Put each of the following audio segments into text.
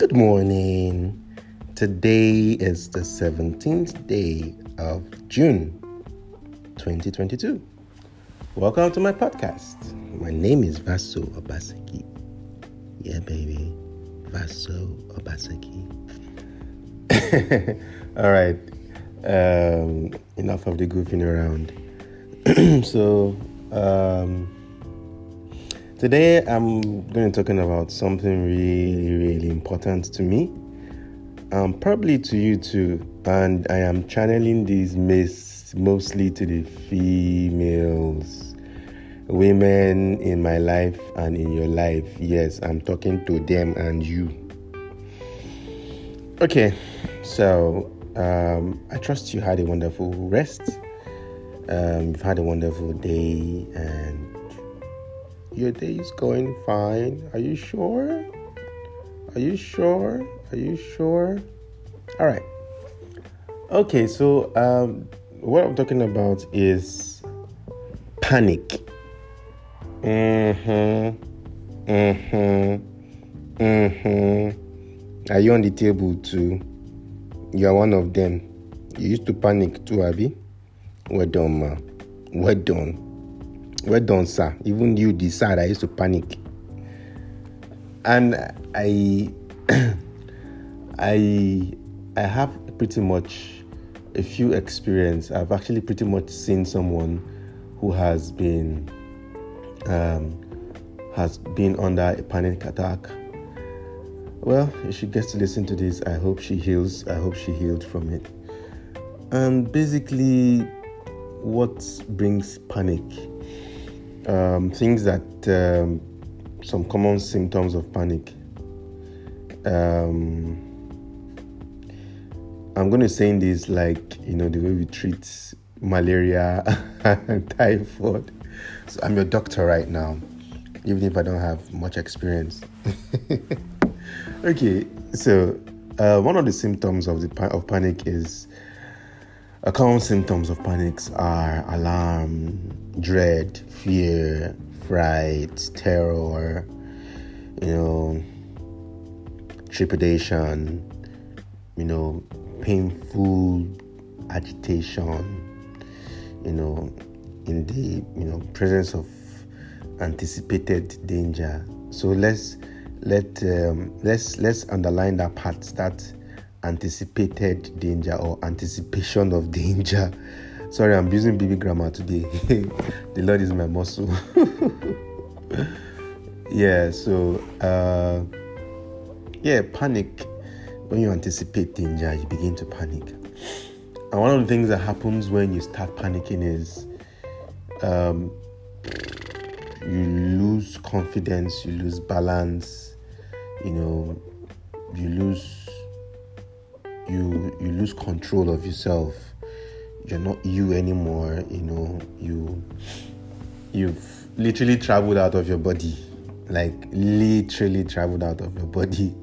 Good morning. Today is the 17th day of June 2022. Welcome to my podcast. My name is Vaso Obaseki. Yeah, baby. Vaso Obaseki. All right. Enough of the goofing around. Today I'm going to be talking about something really important to me, probably to you too, and I am channeling these mostly to the females, women in my life and in your life. Yes, I'm talking to them and you. Okay, so I trust you had a wonderful rest. You've had a wonderful day and your day is going fine. Are you sure? All right. Okay, so what I'm talking about is panic. Are you on the table too? You are one of them. You used to panic too, Abby? Well done, ma. Well done, sir. Even you decide I used to panic. And I have pretty much a few experience. I've actually pretty much seen someone who has been under a panic attack. Well, if she gets to listen to this, I hope she heals. I hope she healed from it. And basically, what brings panic? Things that some common symptoms of panic. I'm going to say this like, the way we treat malaria and typhoid. So I'm your doctor right now, even if I don't have much experience. Okay, so one of the symptoms of panic is, common symptoms of panics are alarm, dread, fear, fright, terror, trepidation, painful agitation, in the presence of anticipated danger. So let's underline that part, that anticipated danger or anticipation of danger. Sorry, I'm using baby grammar today. The Lord is my muscle. Yeah, so panic. When you anticipate danger, you begin to panic. And one of the things that happens when you start panicking is you lose confidence, you lose balance, you lose control of yourself. You're not you anymore. You've literally traveled out of your body, like literally traveled out of your body,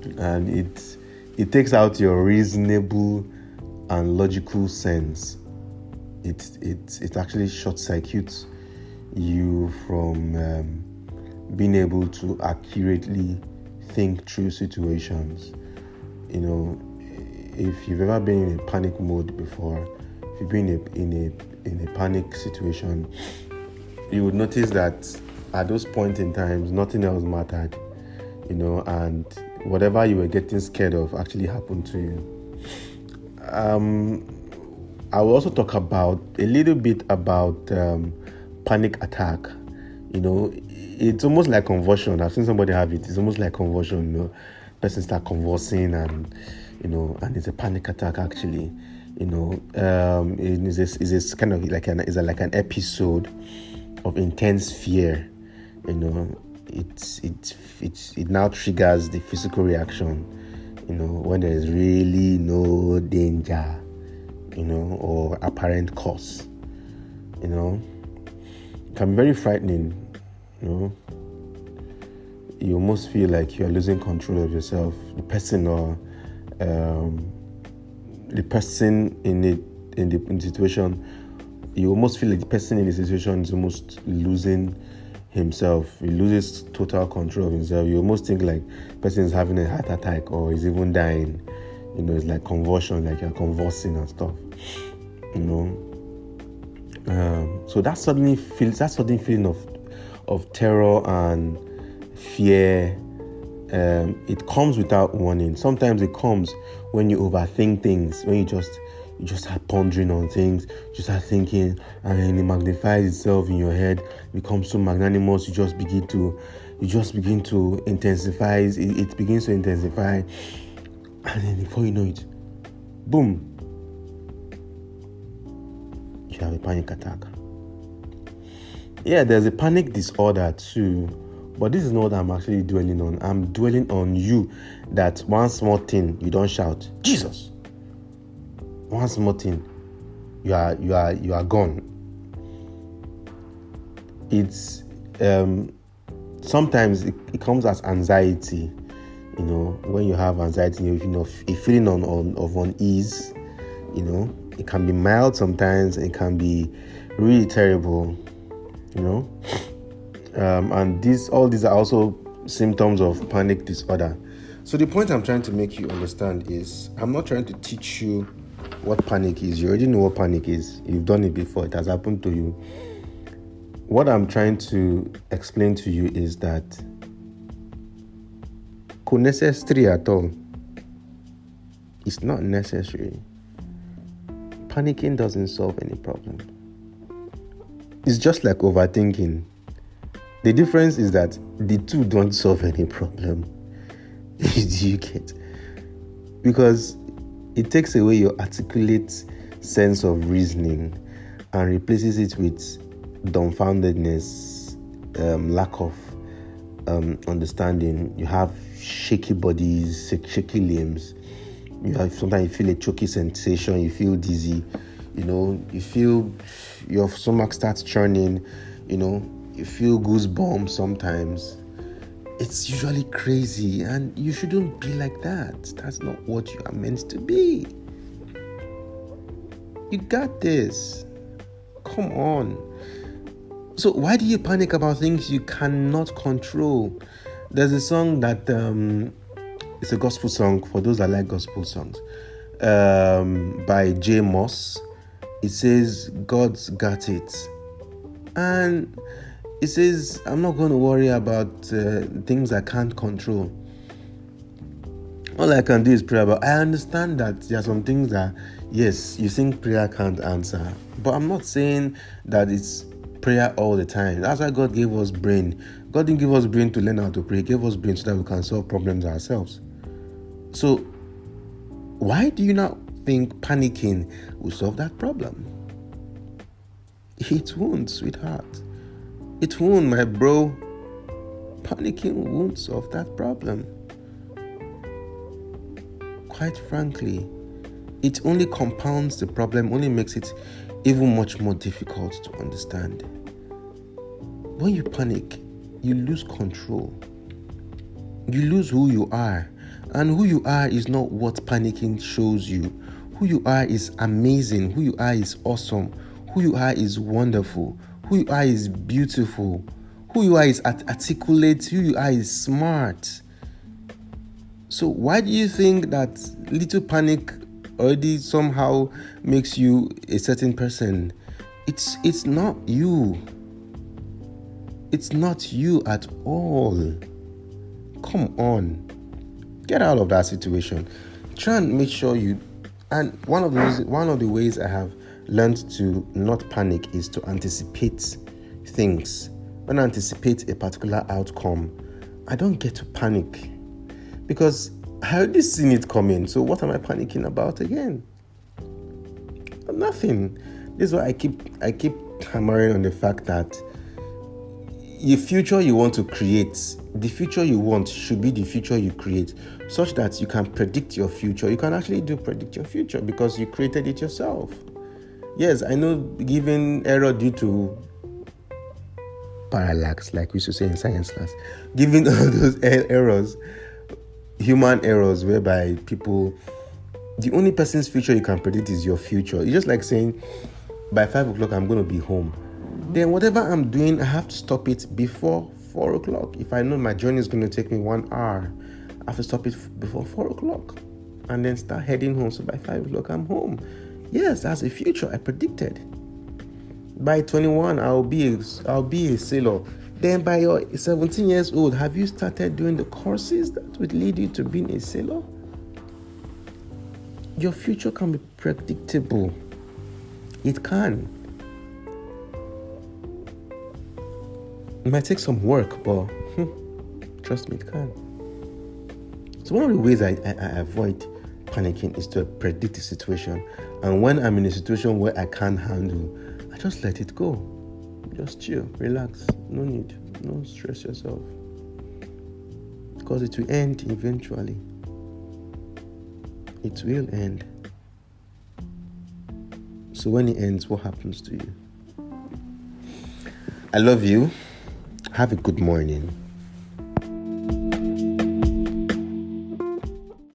and it takes out your reasonable and logical sense. It actually short circuits you from being able to accurately think through situations. If you've ever been in a panic mode before, if you've been in a panic situation, you would notice that at those points in times, nothing else mattered, and whatever you were getting scared of actually happened to you. I will also talk a little bit about panic attack. It's almost like convulsion. I've seen somebody have it. It's almost like convulsion. Person start convulsing and it's a panic attack actually. It's kind of like an episode of intense fear. It now triggers the physical reaction. When there is really no danger, or apparent cause. It can be very frightening. You almost feel like you are losing control of yourself. The person in the situation, you almost feel like the person in the situation is almost losing himself. He loses total control of himself. You almost think like person is having a heart attack or is even dying. It's like convulsion, like you're convulsing and stuff. So that sudden feeling of terror and fear, it comes without warning. Sometimes it comes when you overthink things, when you just start pondering on things, you start thinking, and then it magnifies itself in your head, becomes so magnanimous. You just begin to intensify. It begins to intensify, and then before you know it, boom, you have a panic attack. Yeah, there's a panic disorder too, but this is not what I'm actually dwelling on. I'm dwelling on you, that one small thing you don't shout, Jesus. One small thing, you are gone. It's sometimes it comes as anxiety. When you have anxiety, a feeling of unease. It can be mild sometimes. It can be really terrible. And all these are also symptoms of panic disorder. So the point I'm trying to make you understand is, I'm not trying to teach you what panic is. You already know what panic is. You've done it before. It has happened to you. What I'm trying to explain to you is that necessary at all. It's not necessary. Panicking doesn't solve any problem. It's just like overthinking. The difference is that the two don't solve any problem. Do you get? Because it takes away your articulate sense of reasoning and replaces it with dumbfoundedness, lack of understanding. You have shaky bodies, shaky limbs. Sometimes you feel a choky sensation. You feel dizzy. You feel your stomach starts churning. You feel goosebumps sometimes. It's usually crazy, and you shouldn't be like that. That's not what you are meant to be. You got this. Come on. So why do you panic about things you cannot control? There's a song that it's a gospel song for those that like gospel songs, by J. Moss. It says, God's got it. And it says, I'm not going to worry about things I can't control. All I can do is pray about. I understand that there are some things that, yes, you think prayer can't answer. But I'm not saying that it's prayer all the time. That's why God gave us brain. God didn't give us brain to learn how to pray. He gave us brain so that we can solve problems ourselves. So why do you not think panicking will solve that problem? It won't, sweetheart. It won't, my bro. Panicking won't solve that problem. Quite frankly, it only compounds the problem, only makes it even much more difficult to understand. When you panic, you lose control. You lose who you are. And who you are is not what panicking shows you. Who you are is amazing. Who you are is awesome. Who you are is wonderful. Who you are is beautiful. Who you are is articulate. Who you are is smart. So why do you think that little panic already somehow makes you a certain person? It's not you. It's not you at all. Come on. Get out of that situation. Try and make sure you... And one of the ways I have learned to not panic is to anticipate things. When I anticipate a particular outcome, I don't get to panic because I already seen it coming. So what am I panicking about again? Nothing. This is why I keep hammering on the fact that the future you want to create, the future you want should be the future you create, such that you can predict your future. You can actually predict your future because you created it yourself. Yes, I know giving error due to parallax, like we used to say in science class, giving all those errors, human errors, whereby people, the only person's future you can predict is your future. It's just like saying, by 5 o'clock, I'm going to be home. then whatever I'm doing, I have to stop it before 4 o'clock. If I know my journey is going to take me 1 hour, I have to stop it before 4 o'clock and then start heading home. So by 5 o'clock, I'm home. Yes, that's a future I predicted. By 21, I'll be a sailor. Then by your 17 years old, have you started doing the courses that would lead you to being a sailor? Your future can be predictable. It can. It might take some work, but trust me, it can. So one of the ways I avoid panicking is to predict the situation. And when I'm in a situation where I can't handle, I just let it go. Just chill, relax. No need, no stress yourself. Because it will end eventually. It will end. So when it ends, what happens to you? I love you. Have a good morning.